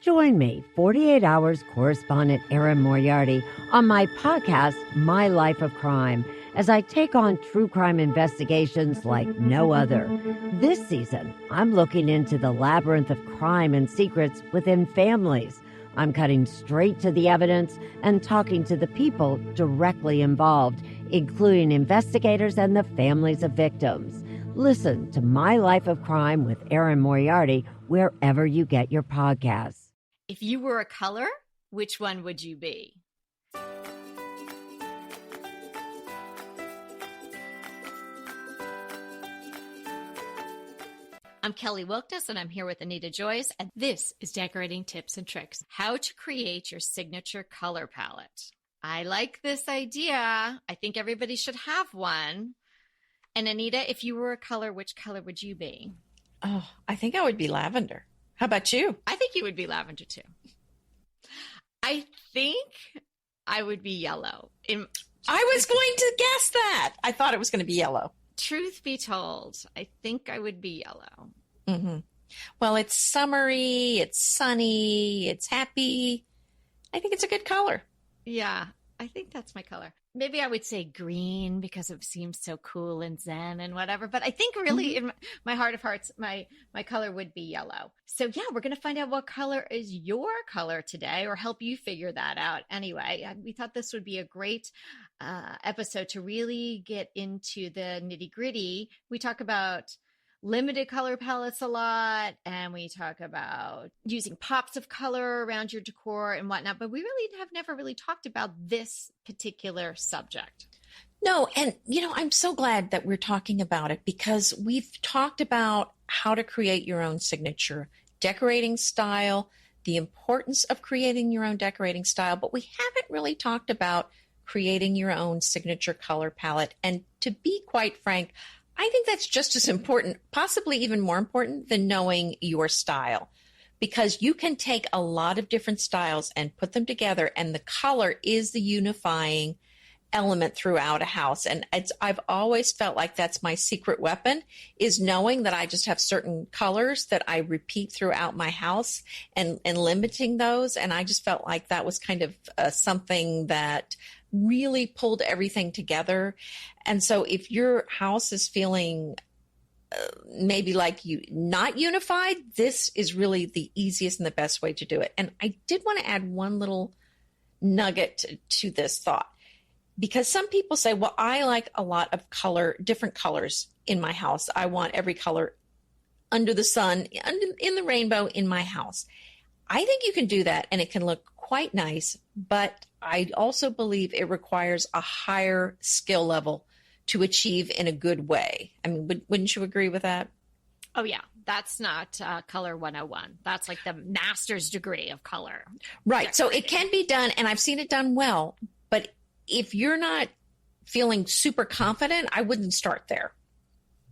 Join me, 48 Hours correspondent Erin Moriarty, on my podcast, My Life of Crime, as I take on true crime investigations like no other. This season, I'm looking into the labyrinth of crime and secrets within families. I'm cutting straight to the evidence and talking to the people directly involved, including investigators and the families of victims. Listen to My Life of Crime with Erin Moriarty wherever you get your podcasts. If you were a color, which one would you be? I'm Kelly Wilkes, and I'm here with Anita Joyce, and this is Decorating Tips and Tricks, how to create your signature color palette. I like this idea. I think everybody should have one. And Anita, if you were a color, which color would you be? Oh, I think I would be lavender. How about you? I think you would be lavender too. I think I would be yellow. I was going to guess that. I thought it was going to be yellow. Truth be told, I think I would be yellow. Mm-hmm. Well, it's summery, it's sunny, it's happy. I think it's a good color. Yeah, I think that's my color. Maybe I would say green because it seems so cool and zen and whatever. But I think really in my heart of hearts, my color would be yellow. So yeah, we're going to find out what color is your color today or help you figure that out. Anyway, we thought this would be a great episode to really get into the nitty gritty. We talk about limited color palettes a lot, and we talk about using pops of color around your decor and whatnot, but we really have never really talked about this particular subject. No, and I'm so glad that we're talking about it because we've talked about how to create your own signature decorating style, the importance of creating your own decorating style, but we haven't really talked about creating your own signature color palette. And to be quite frank, I think that's just as important, possibly even more important than knowing your style, because you can take a lot of different styles and put them together, and the color is the unifying element throughout a house. And I've always felt like that's my secret weapon, is knowing that I just have certain colors that I repeat throughout my house and limiting those. And I just felt like that was kind of something that really pulled everything together. And so if your house is feeling maybe like you not unified, this is really the easiest and the best way to do it. And I did want to add one little nugget to this thought, because some people say, well, I like a lot of different colors in my house. I want every color under the sun, in the rainbow in my house. I think you can do that and it can look quite nice, but I also believe it requires a higher skill level to achieve in a good way. I mean, wouldn't you agree with that? Oh, yeah. That's not color 101. That's like the master's degree of color. Right. Decorating. So it can be done, and I've seen it done well. But if you're not feeling super confident, I wouldn't start there.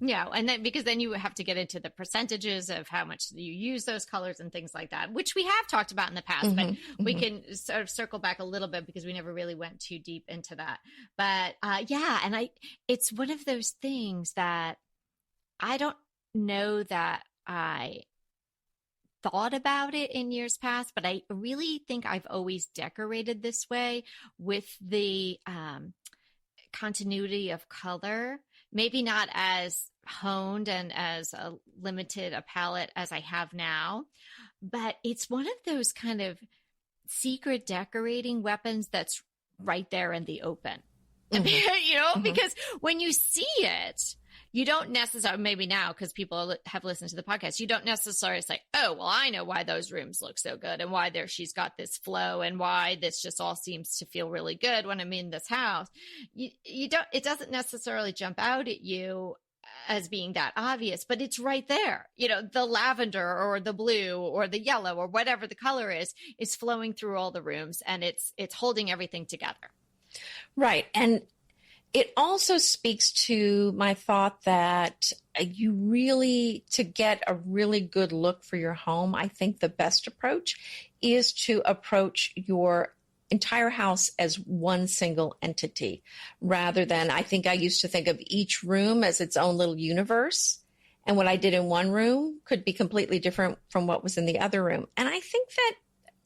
Yeah, and then because then you have to get into the percentages of how much you use those colors and things like that, which we have talked about in the past, but we can sort of circle back a little bit because we never really went too deep into that. But yeah, and it's one of those things that I don't know that I thought about it in years past, but I really think I've always decorated this way with the continuity of color. Maybe not as honed and as limited a palette as I have now, but it's one of those kind of secret decorating weapons that's right there in the open. Because when you see it, you don't necessarily, maybe now because people have listened to the podcast, you don't necessarily say, oh, well, I know why those rooms look so good and why she's got this flow and why this just all seems to feel really good when I'm in this house. It doesn't necessarily jump out at you as being that obvious, but it's right there. The lavender or the blue or the yellow or whatever the color is flowing through all the rooms, and it's holding everything together. Right. And it also speaks to my thought that to get a really good look for your home, I think the best approach is to approach your entire house as one single entity, rather than, I think I used to think of each room as its own little universe. And what I did in one room could be completely different from what was in the other room. And I think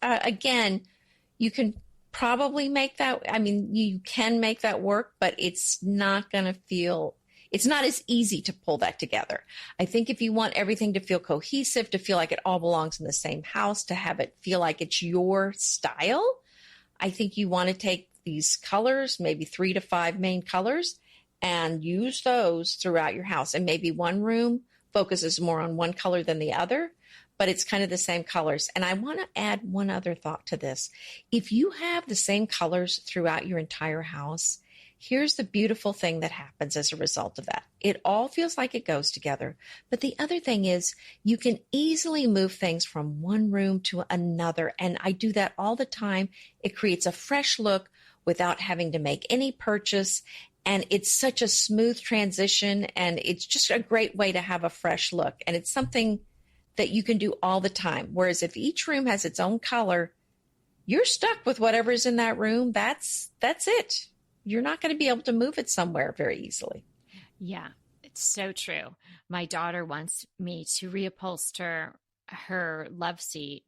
that, again, you can probably make that. I mean, you can make that work, but it's not going to feel, it's not as easy to pull that together. I think if you want everything to feel cohesive, to feel like it all belongs in the same house, to have it feel like it's your style, I think you want to take these colors, maybe 3 to 5 main colors, and use those throughout your house. And maybe one room focuses more on one color than the other, but it's kind of the same colors. And I want to add one other thought to this. If you have the same colors throughout your entire house, here's the beautiful thing that happens as a result of that. It all feels like it goes together. But the other thing is you can easily move things from one room to another. And I do that all the time. It creates a fresh look without having to make any purchase. And it's such a smooth transition. And it's just a great way to have a fresh look. And it's something that you can do all the time. Whereas if each room has its own color, you're stuck with whatever's in that room. That's it. You're not going to be able to move it somewhere very easily. Yeah, it's so true. My daughter wants me to reupholster her love seat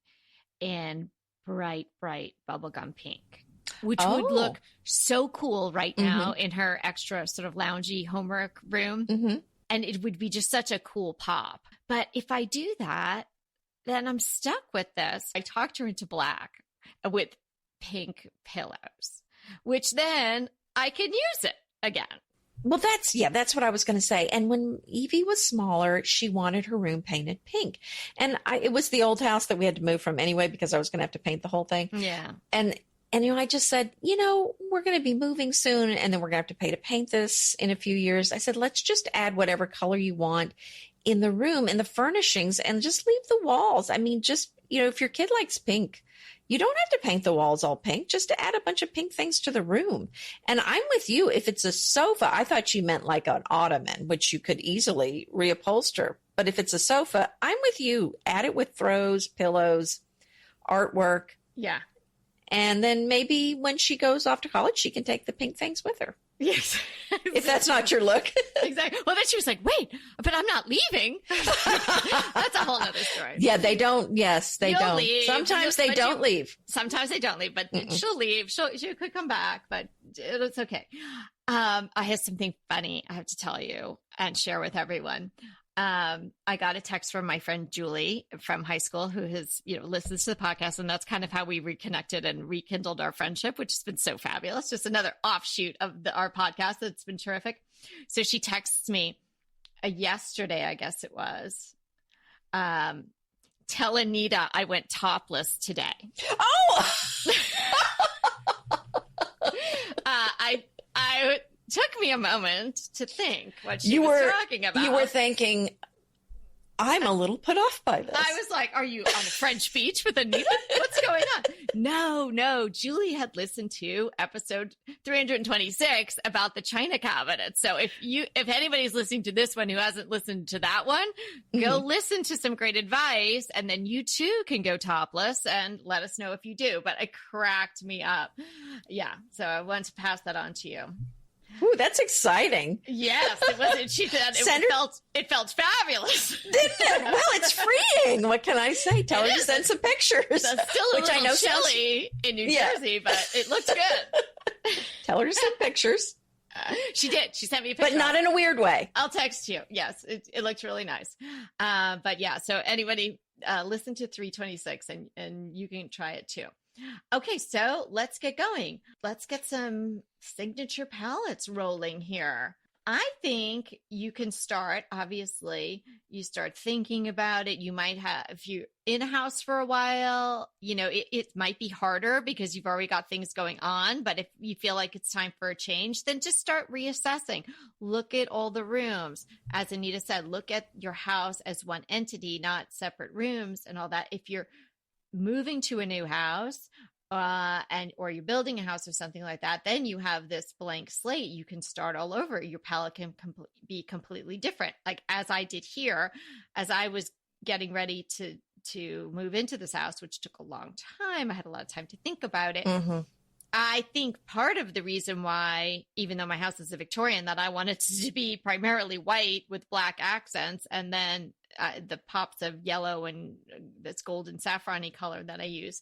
in bright, bright bubblegum pink, which would look so cool right now in her extra sort of loungy homework room. And it would be just such a cool pop. But if I do that, then I'm stuck with this. I talked her into black with pink pillows, which then I can use it again. Well, that's what I was going to say. And when Evie was smaller, she wanted her room painted pink. And it was the old house that we had to move from anyway, because I was going to have to paint the whole thing. Yeah. And I just said, we're going to be moving soon, and then we're going to have to pay to paint this in a few years. I said, let's just add whatever color you want in the room, in the furnishings, and just leave the walls. I mean, just, if your kid likes pink, you don't have to paint the walls all pink, just to add a bunch of pink things to the room. And I'm with you. If it's a sofa, I thought you meant like an ottoman, which you could easily reupholster. But if it's a sofa, I'm with you. Add it with throws, pillows, artwork. Yeah. And then maybe when she goes off to college, she can take the pink things with her. Yes. If that's not your look. Exactly. Well, then she was like, wait, but I'm not leaving. That's a whole nother story. Yeah, they don't. Yes, they don't. Leave. Sometimes they don't leave. Sometimes they don't leave, but she'll leave. She could come back, but it's okay. I have something funny I have to tell you and share with everyone. I got a text from my friend Julie from high school, who has, listens to the podcast. And that's kind of how we reconnected and rekindled our friendship, which has been so fabulous. Just another offshoot of our podcast. That's been terrific. So she texts me yesterday, I guess it was, tell Anita I went topless today. Oh, I took me a moment to think what she was talking about. You were thinking, I'm a little put off by this. I was like, are you on a French beach with Anita? What's going on? No. Julie had listened to episode 326 about the china cabinet. So if anybody's listening to this one who hasn't listened to that one, go listen to some great advice, and then you too can go topless and let us know if you do. But it cracked me up. Yeah. So I want to pass that on to you. Ooh, that's exciting. Yes, it was. She said it felt fabulous. Didn't it? Well, it's freeing. What can I say? Tell her to send some pictures. It's still a little chilly in New Jersey, but it looks good. Tell her to send pictures. She did. She sent me a picture. But not in a weird way. I'll text you. Yes, it looked really nice. But yeah, so anybody listen to 326 and you can try it too. Okay, so let's get going. Let's get some signature palettes rolling here. I think you can start, obviously, you start thinking about it. You might have, if you're in a house for a while, it might be harder because you've already got things going on. But if you feel like it's time for a change, then just start reassessing. Look at all the rooms. As Anita said, look at your house as one entity, not separate rooms and all that. If you're moving to a new house or you're building a house or something like that, then you have this blank slate. You can start all over. Your palette can be completely different. Like as I did here, as I was getting ready to move into this house, which took a long time. I had a lot of time to think about it. I think part of the reason why, even though my house is a Victorian, that I wanted it to be primarily white with black accents, and then the pops of yellow and this golden saffron-y color that I use,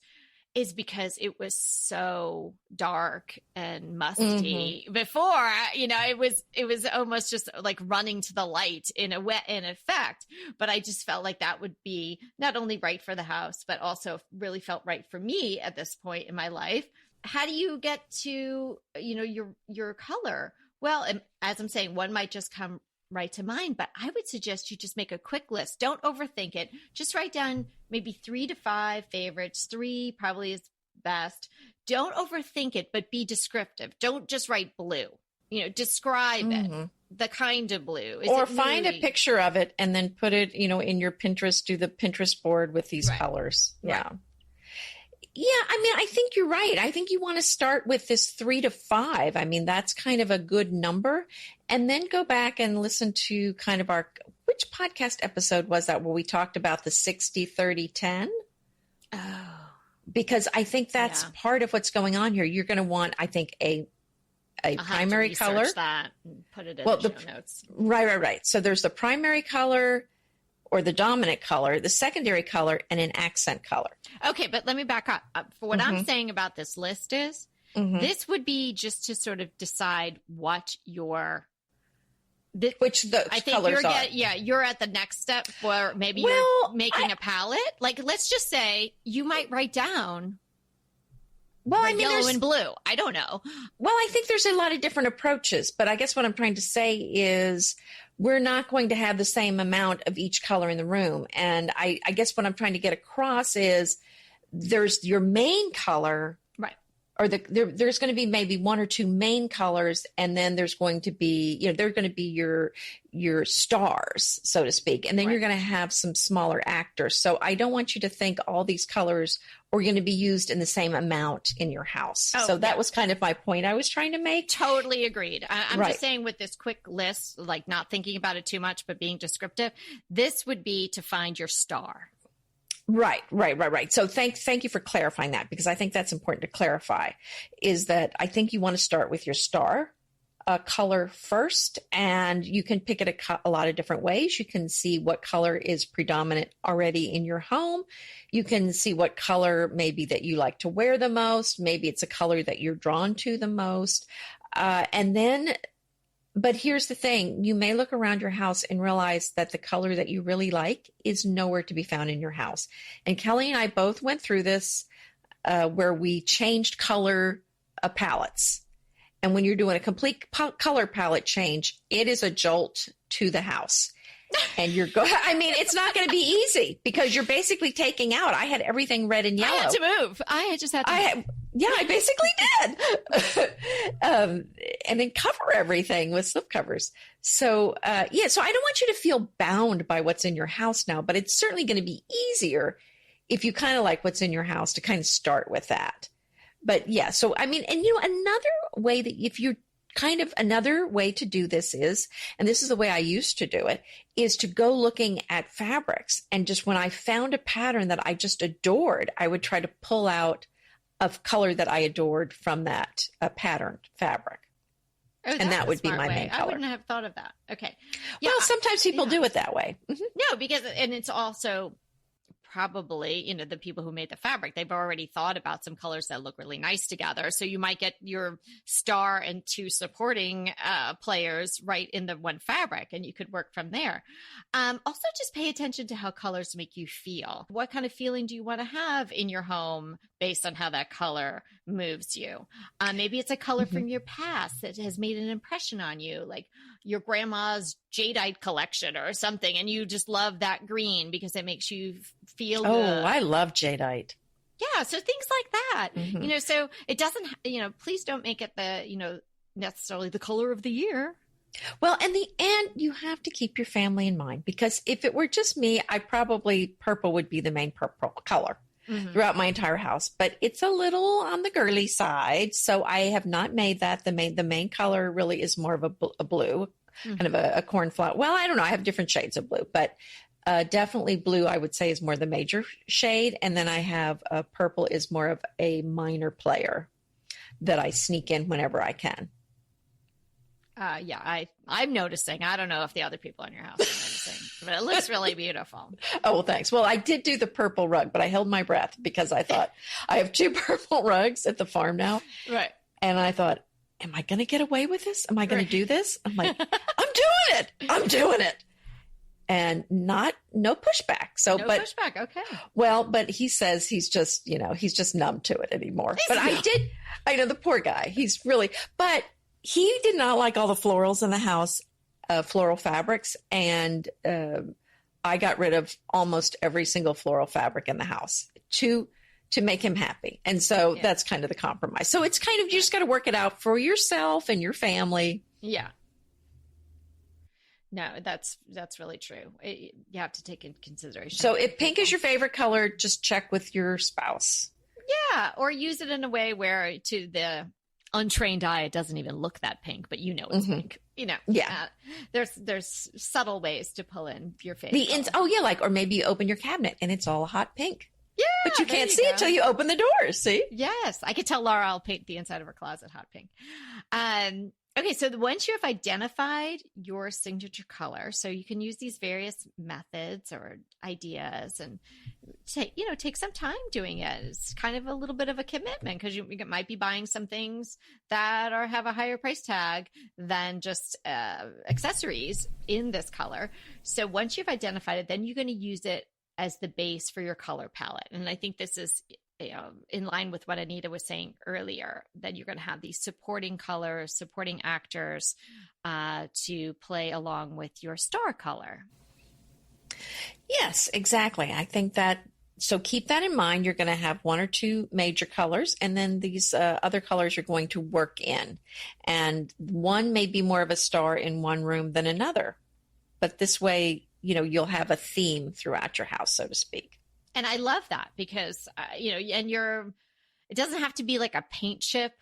is because it was so dark and musty before. It was almost just like running to the light in effect. But I just felt like that would be not only right for the house, but also really felt right for me at this point in my life. How do you get to, your color? Well, as I'm saying, one might just come right to mind, but I would suggest you just make a quick list. Don't overthink it. Just write down maybe 3 to 5 favorites. 3 probably is best. Don't overthink it, but be descriptive. Don't just write blue. Describe it. The kind of blue. Or find a picture of it and then put it, in your Pinterest, do the Pinterest board with these colors. Yeah. Right. Yeah, I think you're right. I think you want to start with this 3 to 5. That's kind of a good number. And then go back and listen to kind of which podcast episode was that where we talked about the 60, 30, 10? Oh. Because I think that's part of what's going on here. You're going to want, I think, a primary color. That and put it in the show notes. Right. So there's the primary color, or the dominant color, the secondary color, and an accent color. Okay, but let me back up. For what I'm saying about this list is, this would be just to sort of decide what which the colors are. You're at the next step where maybe you're making a palette. Like, let's just say you might write down yellow and blue. I don't know. Well, I think there's a lot of different approaches, but I guess what I'm trying to say is we're not going to have the same amount of each color in the room. And I guess what I'm trying to get across is there's your main color, right? Or there's going to be maybe 1 or 2 main colors, and then there's going to be, they're going to be your stars, so to speak. And then you're going to have some smaller actors. So I don't want you to think all these colors are going to be used in the same amount in your house. So that was kind of my point I was trying to make. Totally agreed. I'm just saying, with this quick list, like not thinking about it too much, but being descriptive, this would be to find your star. Right. So thank you for clarifying that, because I think that's important to clarify, is that I think you want to start with your star color first, and you can pick it a lot of different ways. You can see what color is predominant already in your home. You can see what color maybe that you like to wear the most. Maybe it's a color that you're drawn to the most. But here's the thing. You may look around your house and realize that the color that you really like is nowhere to be found in your house. And Kelly and I both went through this where we changed color palettes. And when you're doing a complete color palette change, it is a jolt to the house. And it's not going to be easy, because you're basically taking out. I had everything red and yellow. I had to move. I just had to move. I basically did. And then cover everything with slip covers. So, so I don't want you to feel bound by what's in your house now, but it's certainly going to be easier if you kind of like what's in your house to kind of start with that. But so, another way another way to do this is, and this is the way I used to do it, is to go looking at fabrics. And just when I found a pattern that I just adored, I would try to pull out a color that I adored from that patterned fabric. Oh, and that would be my main color. I wouldn't have thought of that. Okay. Well, sometimes people do it that way. Mm-hmm. No, and it's also probably, the people who made the fabric, they've already thought about some colors that look really nice together. So you might get your star and 2 supporting players right in the one fabric, and you could work from there. Also, just pay attention to how colors make you feel. What kind of feeling do you want to have in your home based on how that color moves you? Maybe it's a color from your past that has made an impression on you, like your grandma's jadeite collection or something, and you just love that green because it makes you feel good. I love jadeite. Yeah, so things like that. Mm-hmm. So it doesn't, please don't make it necessarily the color of the year. Well, in the end, you have to keep your family in mind, because if it were just me, purple would be the main purple color throughout my entire house. But it's a little on the girly side, so I have not made that. The main color really is more of a blue, kind of a cornflower. Well, I don't know. I have different shades of blue, but definitely blue, I would say, is more the major shade. And then I have purple is more of a minor player. that I sneak in whenever I can. Yeah, I'm noticing. I don't know if the other people in your house are noticing, but it looks really beautiful. Oh, well, thanks. Well, I did do the purple rug, but I held my breath because I thought I have 2 purple rugs at the farm now. Right. And I thought, am I going to get away with this? Am I going to do this? I'm like, I'm doing it. And no pushback. So, no but pushback. Okay. Well, but he says he's just numb to it anymore. But I know the poor guy. He's really, but he did not like all the florals in the house, floral fabrics. And I got rid of almost every single floral fabric in the house to make him happy. And so that's kind of the compromise. So it's kind of, you just got to work it out for yourself and your family. Yeah. No, that's really true. You have to take into consideration. So if pink is your favorite color, just check with your spouse. Yeah. Or use it in a way where to the untrained eye, it doesn't even look that pink, but it's pink. There's subtle ways to pull in your favorite. Or maybe you open your cabinet and it's all a hot pink. Yeah, but you can't see it till you open the doors. See? Yes, I could tell Laura I'll paint the inside of her closet hot pink. Okay, so once you have identified your signature color, so you can use these various methods or ideas and take some time doing it. It's kind of a little bit of a commitment because you might be buying some things that have a higher price tag than just accessories in this color. So once you've identified it, then you're going to use it as the base for your color palette. And I think this is in line with what Anita was saying earlier, that you're going to have these supporting colors, supporting actors to play along with your star color. Yes, exactly. I think that, so keep that in mind. You're going to have 1 or 2 major colors, and then these other colors you're going to work in. And one may be more of a star in one room than another. But this way, you'll have a theme throughout your house, so to speak. And I love that because, it doesn't have to be like a paint chip,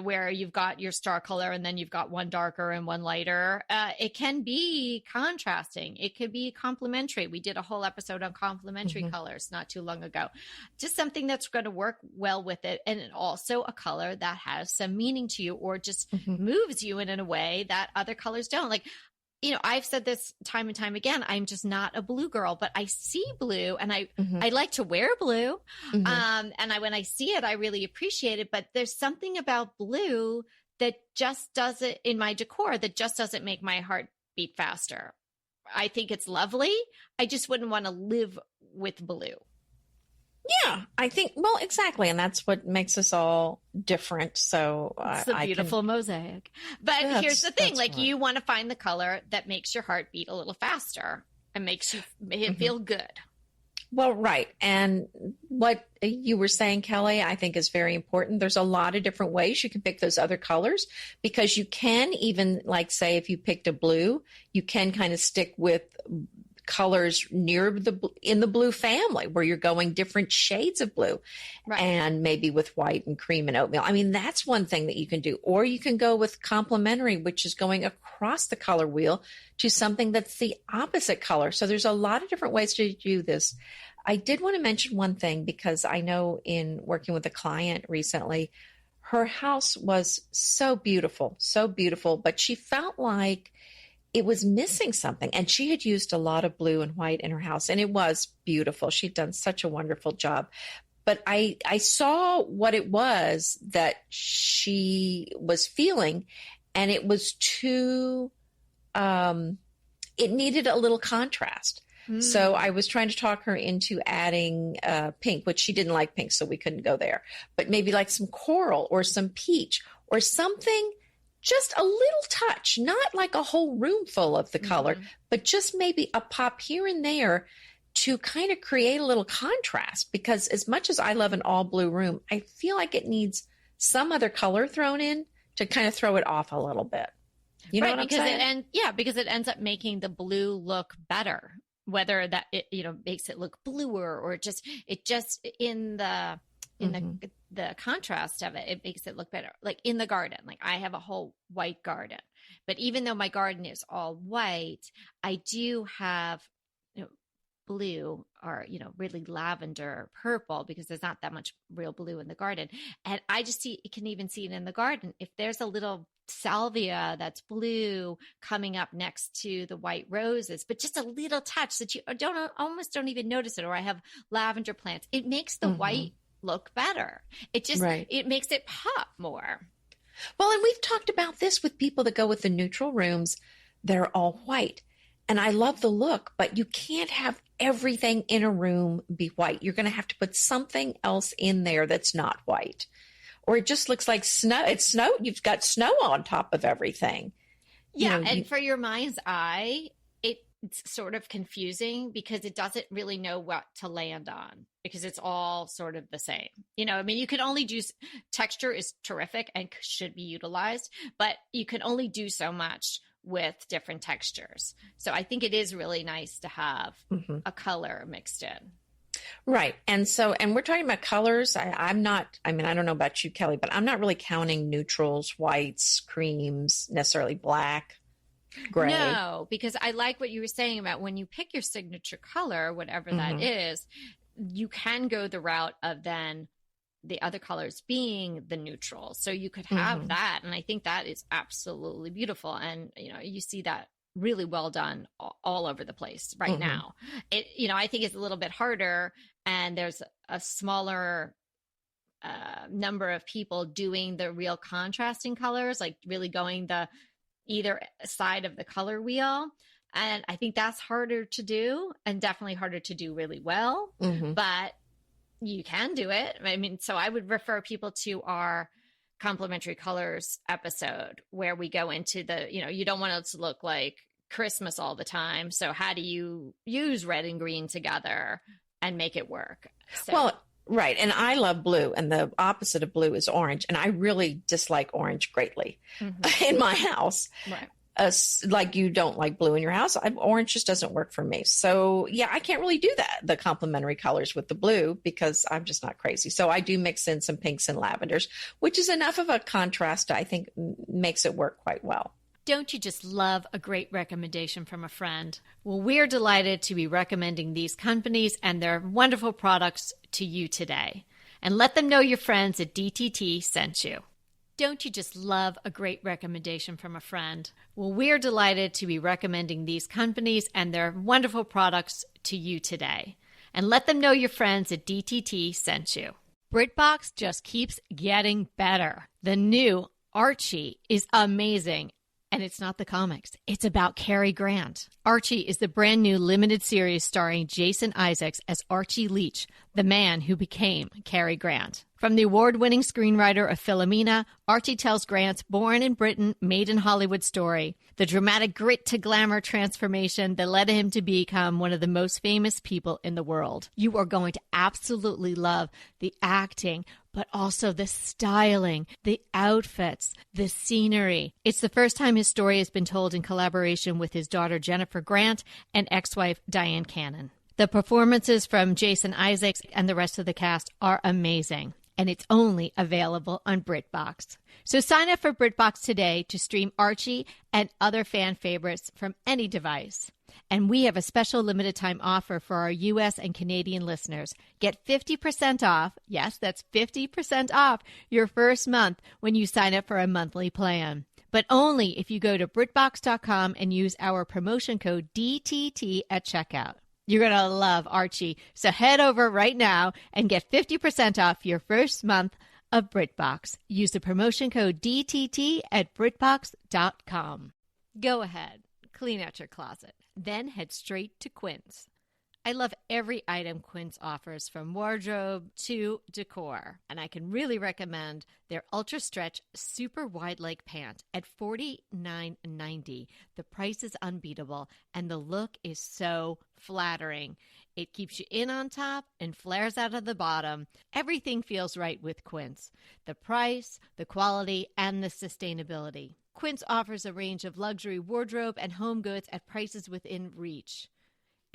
where you've got your star color and then you've got one darker and one lighter. It can be contrasting. It could be complementary. We did a whole episode on complementary colors not too long ago. Just something that's going to work well with it. And also a color that has some meaning to you or just moves you in a way that other colors don't. Like, I've said this time and time again, I'm just not a blue girl, but I see blue and I like to wear blue. And when I see it, I really appreciate it. But there's something about blue that just doesn't, in my decor, that just doesn't make my heart beat faster. I think it's lovely. I just wouldn't want to live with blue. Yeah, I think, well, exactly. And that's what makes us all different. So it's a beautiful mosaic. But here's the thing, like you want to find the color that makes your heart beat a little faster and makes you feel good. Well, right. And what you were saying, Kelly, I think is very important. There's a lot of different ways you can pick those other colors because you can even, like, say, if you picked a blue, you can kind of stick with colors in the blue family where you're going different shades of blue, right, and maybe with white and cream and oatmeal. I mean, that's one thing that you can do. Or you can go with complementary, which is going across the color wheel to something that's the opposite color. So there's a lot of different ways to do this. I did want to mention one thing because I know in working with a client recently, her house was so beautiful, but she felt like it was missing something. And she had used a lot of blue and white in her house, and it was beautiful. She'd done such a wonderful job. But I saw what it was that she was feeling, and it was too, it needed a little contrast. So I was trying to talk her into adding pink, which she didn't like pink, so we couldn't go there. But maybe like some coral or some peach or something, just a little touch, not like a whole room full of the color, but just maybe a pop here and there to kind of create a little contrast. Because as much as I love an all blue room, I feel like it needs some other color thrown in to kind of throw it off a little bit. You know what I'm saying? Because it ends up making the blue look better. Whether that it makes it look bluer or just in the contrast of it, it makes it look better. Like in the garden, like I have a whole white garden, but even though my garden is all white, I do have blue or, really lavender purple, because there's not that much real blue in the garden. And I just can even see it in the garden. If there's a little salvia that's blue coming up next to the white roses, but just a little touch that you almost don't even notice it. Or I have lavender plants. It makes the white look better. It makes it pop more. Well, and we've talked about this with people that go with the neutral rooms. They're all white. And I love the look, but you can't have everything in a room be white. You're going to have to put something else in there that's not white. Or it just looks like snow. It's snow. You've got snow on top of everything. Yeah. And for your mind's eye, it's sort of confusing because it doesn't really know what to land on, because it's all sort of the same. You can only do, texture is terrific and should be utilized, but you can only do so much with different textures. So I think it is really nice to have a color mixed in. Right. And we're talking about colors. I don't know about you, Kelly, but I'm not really counting neutrals, whites, creams, necessarily black, gray. No, because I like what you were saying about when you pick your signature color, whatever that is, you can go the route of then the other colors being the neutral. So you could have that. And I think that is absolutely beautiful. And, you see that really well done all over the place right now. I think it's a little bit harder, and there's a smaller number of people doing the real contrasting colors, like really going the either side of the color wheel. And I think that's harder to do, and definitely harder to do really well, but you can do it. So I would refer people to our complementary colors episode, where we go into you don't want it to look like Christmas all the time. So how do you use red and green together and make it work? Right. And I love blue, and the opposite of blue is orange. And I really dislike orange greatly in my house. Right. Like you don't like blue in your house. Orange just doesn't work for me. So yeah, I can't really do that, the complementary colors with the blue, because I'm just not crazy. So I do mix in some pinks and lavenders, which is enough of a contrast. I think makes it work quite well. Don't you just love a great recommendation from a friend? Well, we're delighted to be recommending these companies and their wonderful products to you today. And let them know your friends at DTT sent you. Don't you just love a great recommendation from a friend? Well, we're delighted to be recommending these companies and their wonderful products to you today. And let them know your friends at DTT sent you. BritBox just keeps getting better. The new Archie is amazing. And it's not the comics. It's about Cary Grant. Archie is the brand new limited series starring Jason Isaacs as Archie Leach, the man who became Cary Grant. From the award-winning screenwriter of Philomena, Archie tells Grant's born in Britain, made in Hollywood story, the dramatic grit to glamour transformation that led him to become one of the most famous people in the world. You are going to absolutely love the acting, but also the styling, the outfits, the scenery. It's the first time his story has been told in collaboration with his daughter Jennifer Grant and ex-wife Diane Cannon. The performances from Jason Isaacs and the rest of the cast are amazing, and it's only available on BritBox. So sign up for BritBox today to stream Archie and other fan favorites from any device. And we have a special limited time offer for our U.S. and Canadian listeners. Get 50% off. Yes, that's 50% off your first month when you sign up for a monthly plan. But only if you go to BritBox.com and use our promotion code DTT at checkout. You're going to love Archie. So head over right now and get 50% off your first month of BritBox. Use the promotion code DTT at BritBox.com. Go ahead, clean out your closet, then head straight to Quince. I love every item Quince offers, from wardrobe to decor, and I can really recommend their Ultra Stretch Super Wide Leg Pant at $49.90. The price is unbeatable, and the look is so flattering. It keeps you in on top and flares out of the bottom. Everything feels right with Quince. The price, the quality, and the sustainability. Quince offers a range of luxury wardrobe and home goods at prices within reach.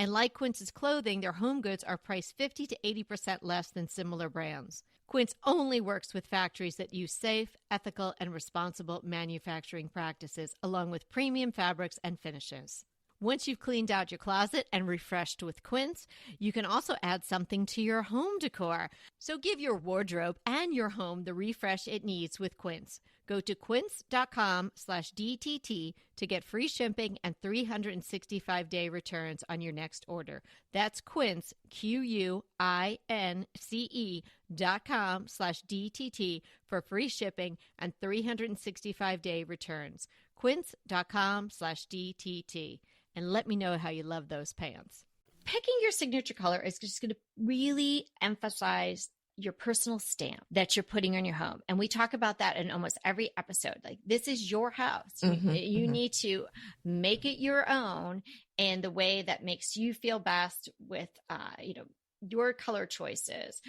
And like Quince's clothing, their home goods are priced 50 to 80% less than similar brands. Quince only works with factories that use safe, ethical, and responsible manufacturing practices, along with premium fabrics and finishes. Once you've cleaned out your closet and refreshed with Quince, you can also add something to your home decor. So give your wardrobe and your home the refresh it needs with Quince. Go to quince.com/DTT to get free shipping and 365-day returns on your next order. That's Quince, QUINCE.com/DTT for free shipping and 365-day returns. Quince.com/DTT. And let me know how you love those pants. Picking your signature color is just going to really emphasize your personal stamp that you're putting on your home. And we talk about that in almost every episode. Like, this is your house. You need to make it your own in the way that makes you feel best with, your color choices,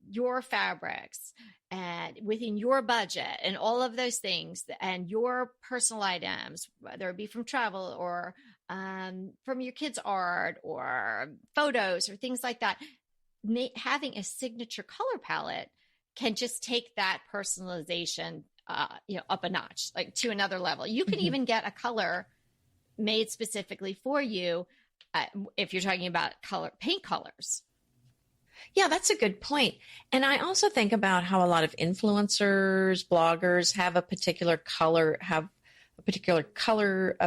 your fabrics, and within your budget and all of those things, and your personal items, whether it be from travel or from your kids' art or photos or things like that. Having a signature color palette can just take that personalization, up a notch, like to another level. You can even get a color made specifically for you if you're talking about paint colors. Yeah, that's a good point. And I also think about how a lot of influencers, bloggers have a particular color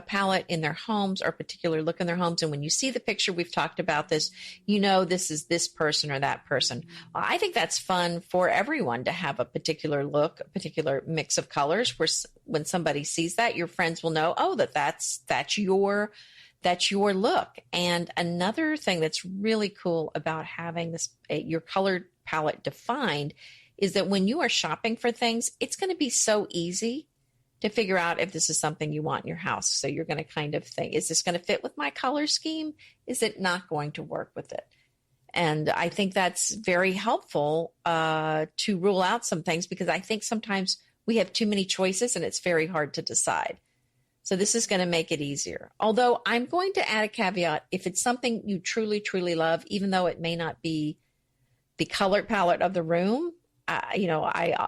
palette in their homes or a particular look in their homes. And when you see the picture, we've talked about this, this is this person or that person. Well, I think that's fun for everyone to have a particular look, a particular mix of colors, where when somebody sees that, your friends will know, oh, that's your look. And another thing that's really cool about having your color palette defined is that when you are shopping for things, it's going to be so easy to figure out if this is something you want in your house. So you're going to kind of think, is this going to fit with my color scheme? Is it not going to work with it? And I think that's very helpful to rule out some things, because I think sometimes we have too many choices and it's very hard to decide. So this is going to make it easier. Although I'm going to add a caveat: if it's something you truly, truly love, even though it may not be the color palette of the room, I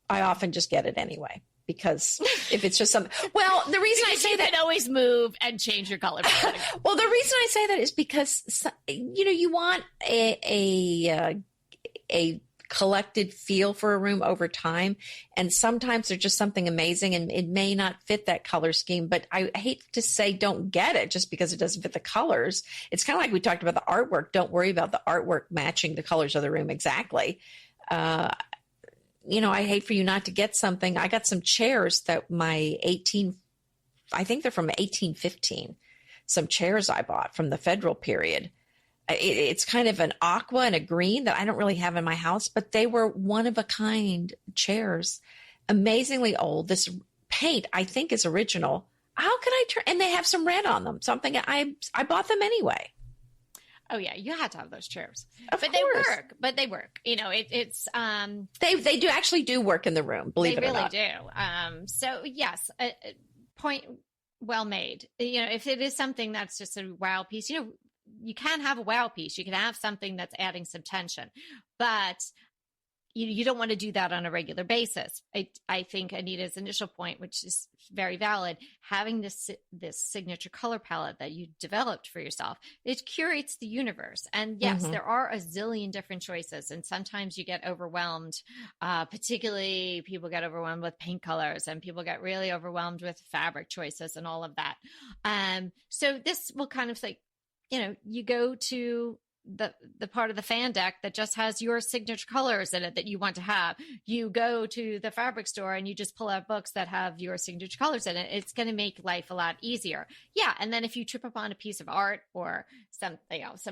often just get it anyway. Because if it's just something, the reason I say that, you can always move and change your color palette. Well, the reason I say that is because, you want a collected feel for a room over time. And sometimes there's just something amazing and it may not fit that color scheme, but I hate to say don't get it just because it doesn't fit the colors. It's kind of like we talked about the artwork. Don't worry about the artwork matching the colors of the room exactly. I hate for you not to get something. I got some chairs that I think they're from 1815. Some chairs I bought from the federal period. It's kind of an aqua and a green that I don't really have in my house, but they were one of a kind chairs, amazingly old. This paint, I think, is original. How could I turn? And they have some red on them. Something I bought them anyway. Oh yeah, you had to have those chairs, but they work. But they work. It's they do actually do work in the room. Believe it or not, they really do. So yes, point well made. If it is something that's just a wow piece, you can have a wow piece. You can have something that's adding some tension, but you don't want to do that on a regular basis. I think Anita's initial point, which is very valid, having this signature color palette that you developed for yourself, it curates the universe. And yes, there are a zillion different choices. And sometimes you get overwhelmed, particularly people get overwhelmed with paint colors and people get really overwhelmed with fabric choices and all of that. So this will kind of like, you go to the part of the fan deck that just has your signature colors in it that you want to have. You go to the fabric store and you just pull out books that have your signature colors in it. It's going to make life a lot easier. Yeah. And then if you trip upon a piece of art or some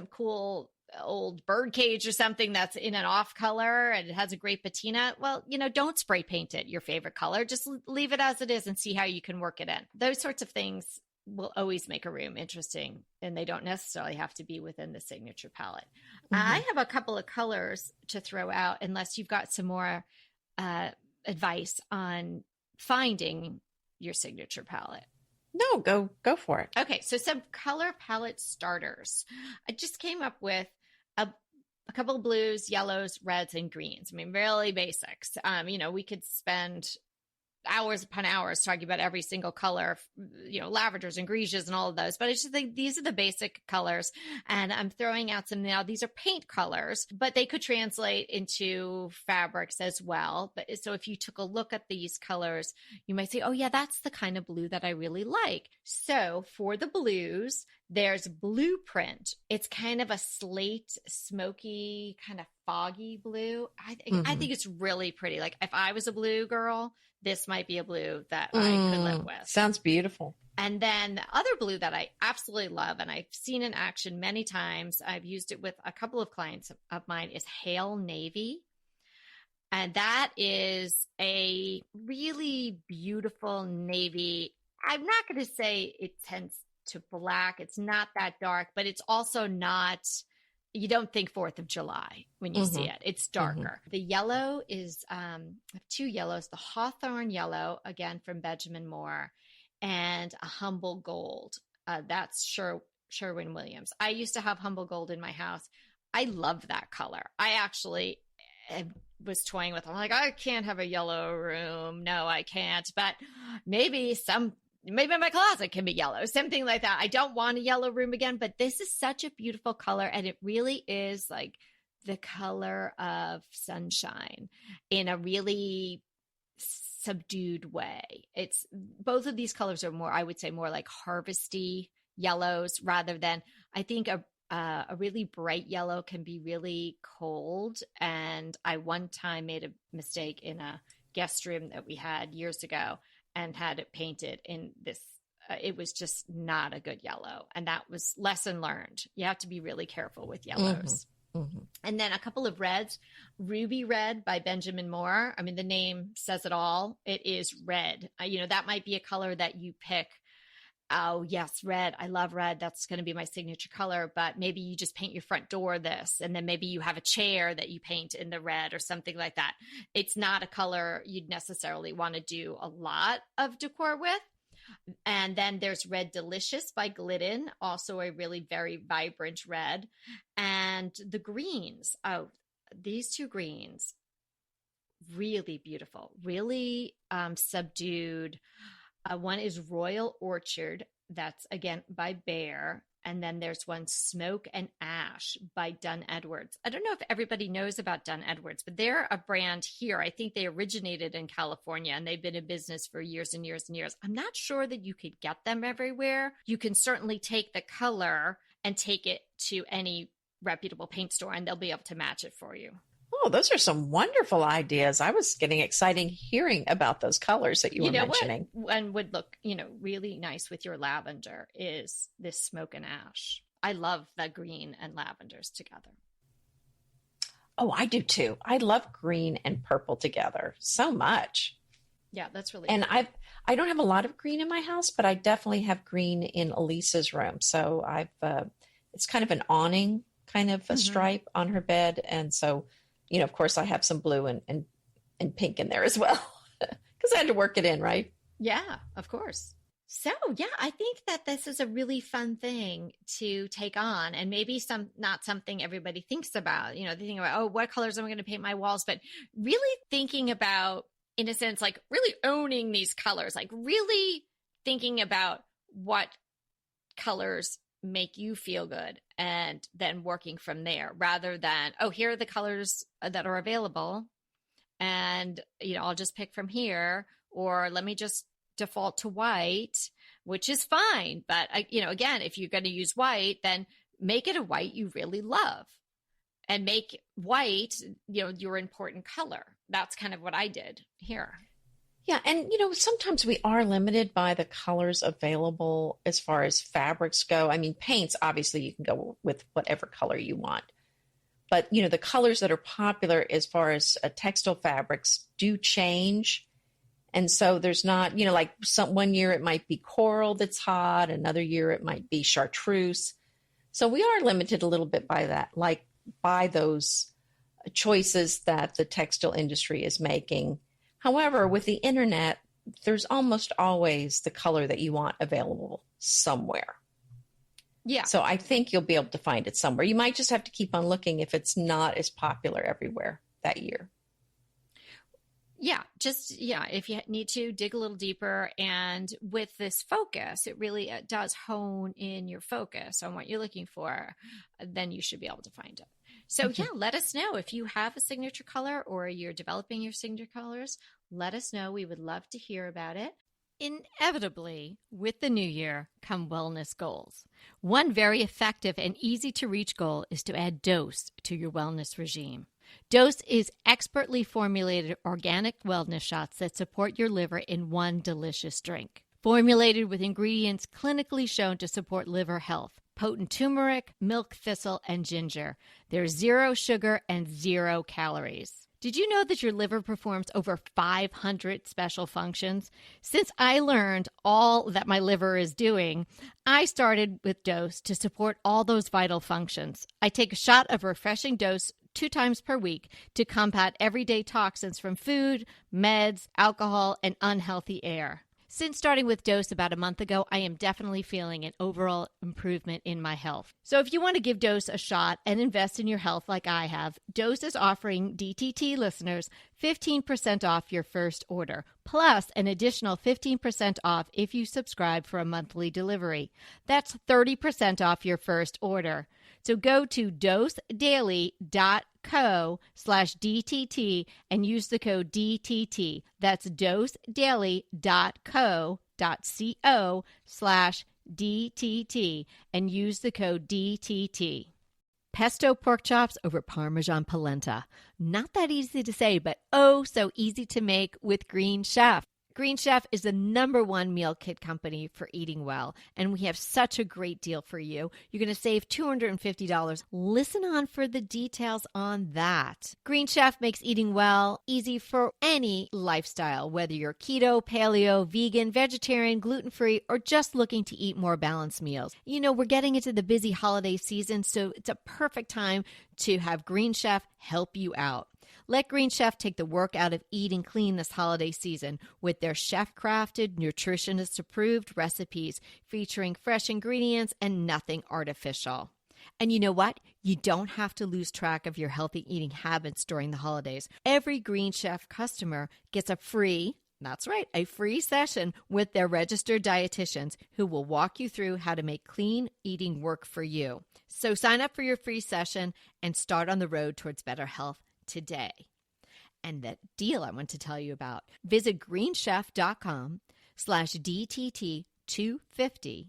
cool old bird cage or something that's in an off color and it has a great patina, well, don't spray paint it your favorite color. Just leave it as it is and see how you can work it in. Those sorts of things will always make a room interesting, and they don't necessarily have to be within the signature palette. I have a couple of colors to throw out, unless you've got some more advice on finding your signature palette. No, go for it. Okay, so some color palette starters. I just came up with a couple of blues, yellows, reds, and greens. I mean, really basics. We could spend hours upon hours talking about every single color, lavenders and grisages and all of those, but it's just like, these are the basic colors. And I'm throwing out some now, these are paint colors, but they could translate into fabrics as well. But so if you took a look at these colors, you might say, oh yeah, that's the kind of blue that I really like. So for the blues, there's Blueprint. It's kind of a slate, smoky, kind of foggy blue. I think it's really pretty. Like if I was a blue girl, this might be a blue that I could live with. Sounds beautiful. And then the other blue that I absolutely love, and I've seen in action many times, I've used it with a couple of clients of mine, is Hail Navy. And that is a really beautiful navy. I'm not going to say it tends to black. It's not that dark, but it's also not, you don't think 4th of July when you see it. It's darker. The yellow is, I have two yellows, the Hawthorne yellow, again, from Benjamin Moore, and a Humble Gold. That's Sherwin-Williams. I used to have Humble Gold in my house. I love that color. I actually was toying with, I'm like, I can't have a yellow room. No, I can't. But maybe my closet can be yellow, something like that. I don't want a yellow room again, but this is such a beautiful color. And it really is like the color of sunshine in a really subdued way. It's both of these colors are more, I would say, more like harvesty yellows rather than, I think a really bright yellow can be really cold. And I one time made a mistake in a guest room that we had years ago and had it painted in this. It was just not a good yellow. And that was lesson learned. You have to be really careful with yellows. And then a couple of reds, Ruby Red by Benjamin Moore. I mean, the name says it all. It is red. That might be a color that you pick. Oh, yes, red. I love red. That's going to be my signature color. But maybe you just paint your front door this, and then maybe you have a chair that you paint in the red or something like that. It's not a color you'd necessarily want to do a lot of decor with. And then there's Red Delicious by Gluten, also a really very vibrant red. And the greens. Oh, these two greens, really beautiful, really subdued. One is Royal Orchard. That's again by Bear. And then there's one Smoke and Ash by Dunn Edwards. I don't know if everybody knows about Dunn Edwards, but they're a brand here. I think they originated in California and they've been in business for years and years and years. I'm not sure that you could get them everywhere. You can certainly take the color and take it to any reputable paint store and they'll be able to match it for you. Oh, those are some wonderful ideas. I was getting excited hearing about those colors that you were mentioning. And would look, really nice with your lavender is this Smoke and Ash. I love the green and lavenders together. Oh, I do too. I love green and purple together so much. Yeah, that's really and cool. I don't have a lot of green in my house, but I definitely have green in Elisa's room. So it's kind of an awning kind of a stripe on her bed. And so of course, I have some blue and pink in there as well because I had to work it in, right? Yeah, of course. So, yeah, I think that this is a really fun thing to take on and maybe not something everybody thinks about. They think about, oh, what colors am I going to paint my walls? But really thinking about, in a sense, like really owning these colors, like really thinking about what colors make you feel good and then working from there rather than, oh, here are the colors that are available and I'll just pick from here, or let me just default to white, which is fine. But again, if you're going to use white, then make it a white you really love and make white your important color. That's kind of what I did here. Yeah. And, sometimes we are limited by the colors available as far as fabrics go. I mean, paints, obviously you can go with whatever color you want. But, the colors that are popular as far as textile fabrics do change. And so there's not, like one year it might be coral that's hot. Another year it might be chartreuse. So we are limited a little bit by that, like by those choices that the textile industry is making. However, with the internet, there's almost always the color that you want available somewhere. Yeah. So I think you'll be able to find it somewhere. You might just have to keep on looking if it's not as popular everywhere that year. Yeah, if you need to dig a little deeper, and with this focus, it really does hone in your focus on what you're looking for, then you should be able to find it. So yeah, let us know if you have a signature color or you're developing your signature colors. Let us know. We would love to hear about it. Inevitably, with the new year come wellness goals. One very effective and easy to reach goal is to add dose to your wellness regime. Dose is expertly formulated organic wellness shots that support your liver in one delicious drink. Formulated with ingredients clinically shown to support liver health. Potent turmeric, milk thistle, and ginger. There's 0 sugar and 0 calories. Did you know that your liver performs over 500 special functions? Since I learned all that my liver is doing, I started with Dose to support all those vital functions. I take a shot of refreshing Dose 2 times per week to combat everyday toxins from food, meds, alcohol, and unhealthy air. Since starting with Dose about a month ago, I am definitely feeling an overall improvement in my health. So if you want to give Dose a shot and invest in your health like I have, Dose is offering DTT listeners 15% off your first order, plus an additional 15% off if you subscribe for a monthly delivery. That's 30% off your first order. So go to dosedaily.co/DTT and use the code DTT. That's dosedaily.co.co/DTT and use the code DTT. Pesto pork chops over Parmesan polenta. Not that easy to say, but oh so easy to make with Green Chef. Green Chef is the #1 meal kit company for eating well, and we have such a great deal for you. You're going to save $250. Listen on for the details on that. Green Chef makes eating well easy for any lifestyle, whether you're keto, paleo, vegan, vegetarian, gluten-free, or just looking to eat more balanced meals. You know, we're getting into the busy holiday season, so it's a perfect time to have Green Chef help you out. Let Green Chef take the work out of eating clean this holiday season with their chef-crafted, nutritionist-approved recipes featuring fresh ingredients and nothing artificial. And you know what? You don't have to lose track of your healthy eating habits during the holidays. Every Green Chef customer gets a free session with their registered dietitians who will walk you through how to make clean eating work for you. So sign up for your free session and start on the road towards better health today. And that deal I want to tell you about, visit greenchef.com/DTT250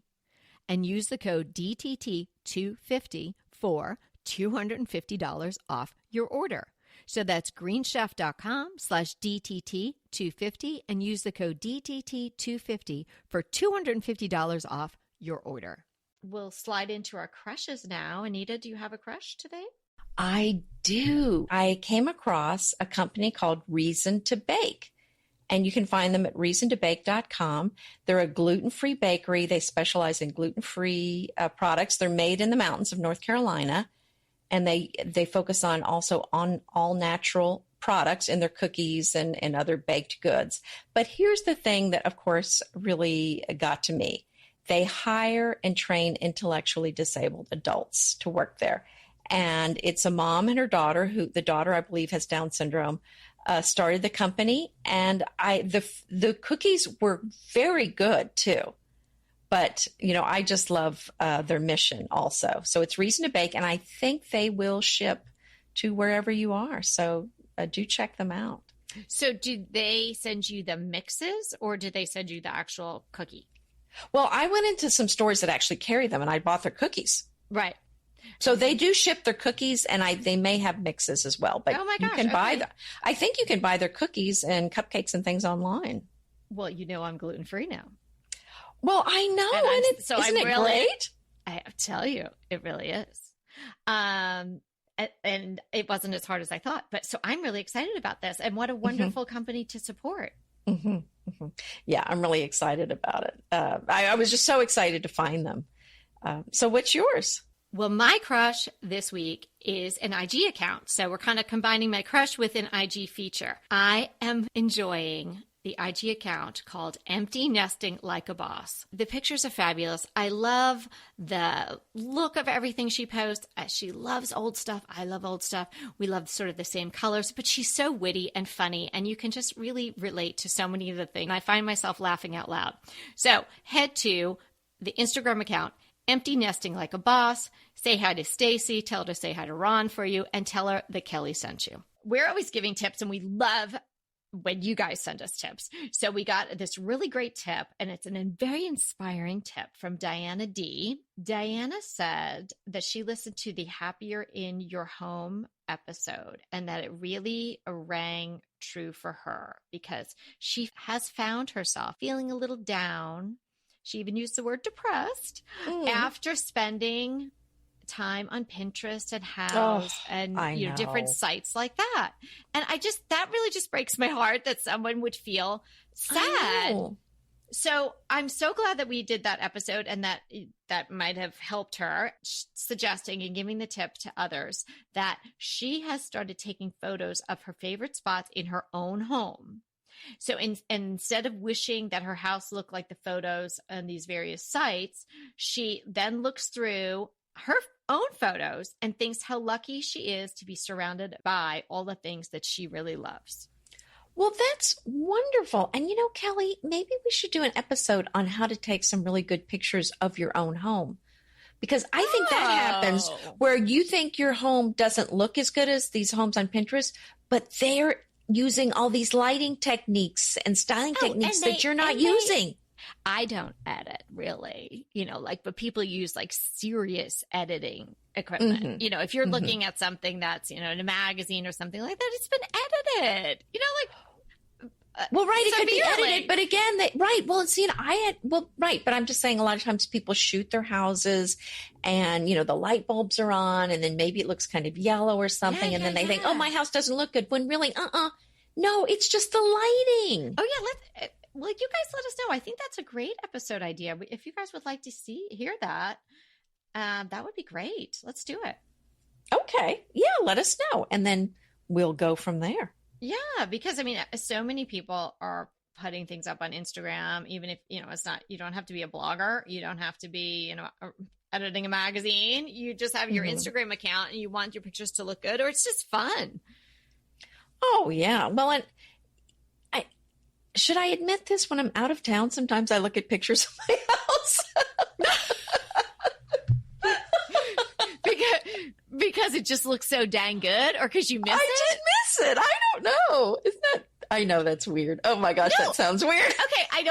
and use the code DTT250 for $250 off your order. So that's greenchef.com/DTT250 and use the code DTT250 for $250 off your order. We'll slide into our crushes now. Anita, do you have a crush today? I do. I came across a company called Reason to Bake, and you can find them at reasontobake.com. They're a gluten-free bakery. They specialize in gluten-free products. They're made in the mountains of North Carolina, and they focus on also on all natural products in their cookies and other baked goods. But here's the thing that, of course, really got to me. They hire and train intellectually disabled adults to work there. And it's a mom and her daughter, who the daughter, I believe, has Down syndrome, started the company. And the cookies were very good, too. But, you know, I just love their mission also. So it's Reason to Bake, and I think they will ship to wherever you are. So do check them out. So did they send you the mixes, or did they send you the actual cookie? Well, I went into some stores that actually carry them, and I bought their cookies. Right. So they do ship their cookies, and they may have mixes as well. But oh my gosh, you can buy them. I think you can buy their cookies and cupcakes and things online. Well, you know, I'm gluten-free now. Well, I know, isn't it great? I tell you, it really is. And it wasn't as hard as I thought. But so I'm really excited about this, and what a wonderful company to support. Mm-hmm. Mm-hmm. Yeah, I'm really excited about it. I was just so excited to find them. So what's yours? Well, my crush this week is an IG account. So we're kind of combining my crush with an IG feature. I am enjoying the IG account called Empty Nesting Like a Boss. The pictures are fabulous. I love the look of everything she posts. She loves old stuff. I love old stuff. We love sort of the same colors, but she's so witty and funny, and you can just really relate to so many of the things. I find myself laughing out loud. So head to the Instagram account, Empty Nesting Like a Boss. Say hi to Stacy. Tell her to say hi to Ron for you, and tell her that Kelly sent you. We're always giving tips, and we love when you guys send us tips. So we got this really great tip, and it's a very inspiring tip from Diana D. Diana said that she listened to the Happier in Your Home episode, and that it really rang true for her because she has found herself feeling a little down. She even used the word depressed after spending time on Pinterest and House and different sites like that. And that really just breaks my heart that someone would feel sad. So I'm so glad that we did that episode, and that might have helped her, suggesting and giving the tip to others that she has started taking photos of her favorite spots in her own home. So instead of wishing that her house looked like the photos on these various sites, she then looks through her own photos and thinks how lucky she is to be surrounded by all the things that she really loves. Well, that's wonderful. And Kelly, maybe we should do an episode on how to take some really good pictures of your own home. Because I think that happens where you think your home doesn't look as good as these homes on Pinterest, but they're using all these lighting techniques and styling techniques that you're not using. I don't edit really, but people use like serious editing equipment. If you're looking at something that's, in a magazine or something like that, it's been edited, well, right. It severely. could be edited, but again, but I'm just saying a lot of times people shoot their houses and, the light bulbs are on and then maybe it looks kind of yellow or something. And then they think, oh, my house doesn't look good, when really, no, it's just the lighting. Oh yeah. Well, you guys let us know. I think that's a great episode idea. If you guys would like to hear that, that would be great. Let's do it. Okay. Yeah, let us know. And then we'll go from there. Yeah, because so many people are putting things up on Instagram, even if, it's not, you don't have to be a blogger. You don't have to be, editing a magazine. You just have your Instagram account and you want your pictures to look good, or it's just fun. Oh, yeah. Well, and should I admit this? When I'm out of town, sometimes I look at pictures of my house. because it just looks so dang good, or because you miss it? I just miss it. I don't know. I know that's weird. Oh my gosh, that sounds weird. Okay, I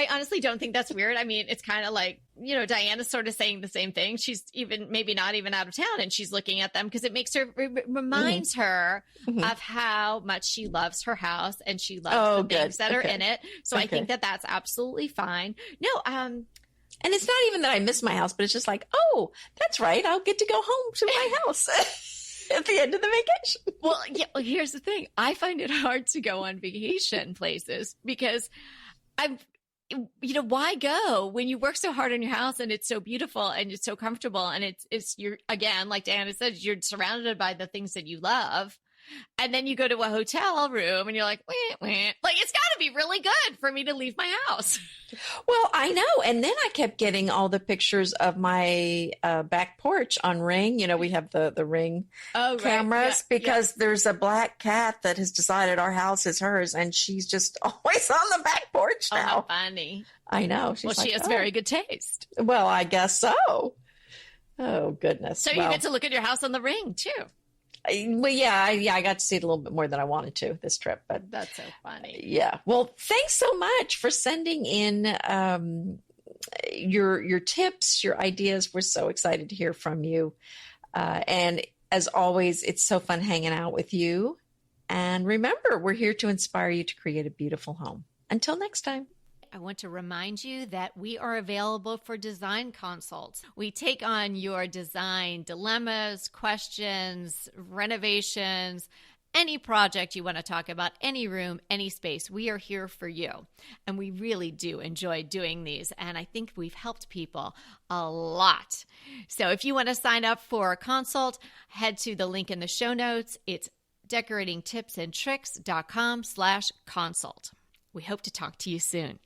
honestly don't think that's weird. It's kind of like, Diana's sort of saying the same thing. She's even maybe not even out of town, and she's looking at them because it makes her, reminds her of how much she loves her house and she loves the things that are in it. So I think that that's absolutely fine. No, and it's not even that I miss my house, but it's just like, oh, that's right. I'll get to go home to my house at the end of the vacation. Well, here's the thing. I find it hard to go on vacation places because why go when you work so hard on your house and it's so beautiful and it's so comfortable and you're, again, like Diana said, you're surrounded by the things that you love. And then you go to a hotel room and you're like, wah, wah. Like, it's got to be really good for me to leave my house. Well, I know. And then I kept getting all the pictures of my back porch on Ring. We have the Ring cameras because there's a black cat that has decided our house is hers. And she's just always on the back porch now. Oh, how funny. I know. Well, she has very good taste. Well, I guess so. Oh, goodness. So you get to look at your house on the Ring, too. Well, yeah, I got to see it a little bit more than I wanted to this trip, but that's so funny. Yeah. Well, thanks so much for sending in your tips, your ideas. We're so excited to hear from you. And as always, it's so fun hanging out with you. And remember, we're here to inspire you to create a beautiful home. Until next time. I want to remind you that we are available for design consults. We take on your design dilemmas, questions, renovations, any project you want to talk about, any room, any space. We are here for you. And we really do enjoy doing these. And I think we've helped people a lot. So if you want to sign up for a consult, head to the link in the show notes. It's decoratingtipsandtricks.com/consult. We hope to talk to you soon.